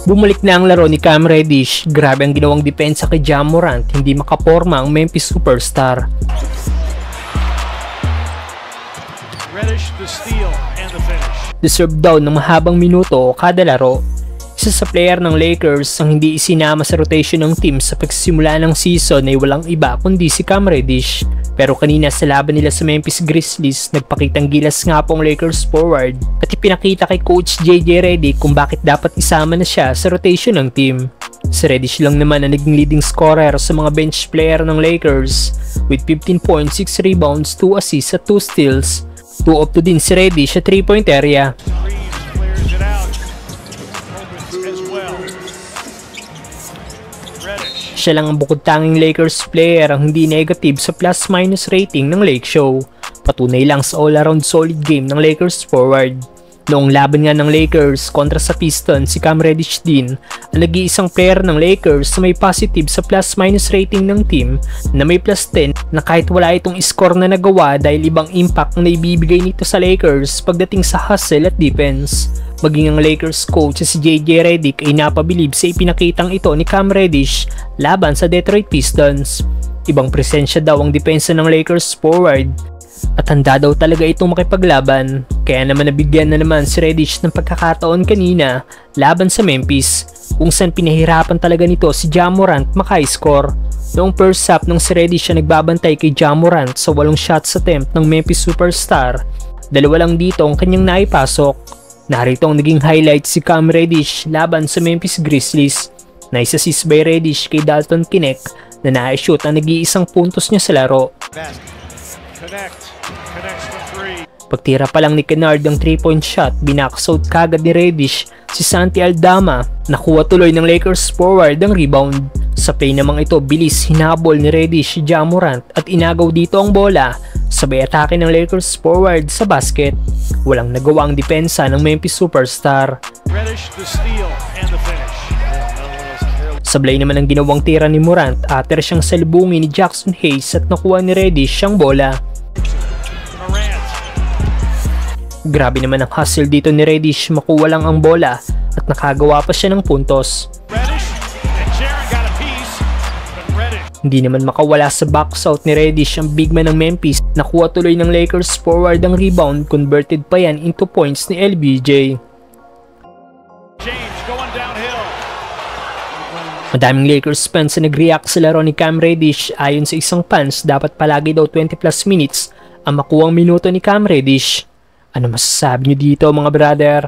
Bumalik na ang laro ni Cam Reddish. Grabe ang ginawang depensa kay Ja Morant, hindi makaporma ang Memphis superstar. Reddish the steal and the finish. Deserve daw ng mahabang minuto kada laro. Isa sa player ng Lakers ang hindi isinama sa rotation ng team sa pagsisimula ng season ay walang iba kundi si Cam Reddish. Pero kanina sa laban nila sa Memphis Grizzlies, nagpakitang gilas nga pong Lakers forward at ipinakita kay Coach JJ Redick kung bakit dapat isama na siya sa rotation ng team. Si Reddish lang naman ang naging leading scorer sa mga bench player ng Lakers with 15 points, 6 rebounds, 2 assists at 2 steals. 2 of 2 din si Reddish sa 3-point area. Siya lang ang bukod-tanging Lakers player ang hindi negative sa plus-minus rating ng Lake Show. Patunay lang sa all-around solid game ng Lakers forward. Noong laban nga ng Lakers kontra sa Pistons, si Cam Reddish din ang nag-iisang player ng Lakers na may positive sa plus-minus rating ng team na may plus 10 na kahit wala itong score na nagawa dahil ibang impact na ibibigay nito sa Lakers pagdating sa hustle at defense. Maging ang Lakers coach si JJ Redick ay napabilib sa ipinakitang ito ni Cam Reddish laban sa Detroit Pistons. Ibang presensya daw ang depensa ng Lakers forward at handa daw talaga itong makipaglaban. Kaya naman nabigyan na naman si Reddish ng pagkakataon kanina laban sa Memphis kung saan pinahirapan talaga nito si Ja Morant maka-score. Noong first half nung si Reddish siya nagbabantay kay Ja Morant sa 8 shots attempt ng Memphis superstar, 2 lang dito ang kanyang naipasok. Narito ang naging highlight si Cam Reddish laban sa Memphis Grizzlies. Nais-assist by Reddish kay Dalton Knecht na na-shoot ang nag-iisang puntos niya sa laro. Pagtira pa lang ni Kennard ang 3-point shot, binaksout kagad ni Reddish si Santi Aldama. Nakuha tuloy ng Lakers forward ang rebound. Sa play namang ito, bilis hinabol ni Reddish si Ja Morant at inagaw dito ang bola. Sabay atake ng Lakers forward sa basket. Walang nagawa ang depensa ng Memphis superstar. Reddish the steal and the finish. Sablay naman ang ginawang tira ni Morant, ater siyang salubungin ni Jackson Hayes at nakuha ni Reddish ang bola. Grabe naman ang hustle dito ni Reddish, makuha lang ang bola at nakagawa pa siya ng puntos. Hindi naman makawala sa box out ni Reddish ang big man ng Memphis. Nakuha tuloy ng Lakers forward ang rebound, converted pa yan into points ni LBJ. Madaming Lakers fans na nag-react sa laro ni Cam Reddish. Ayon sa isang fans, dapat palagi daw 20 plus minutes ang makuwang minuto ni Cam Reddish. Ano masasabi niyo dito mga brother?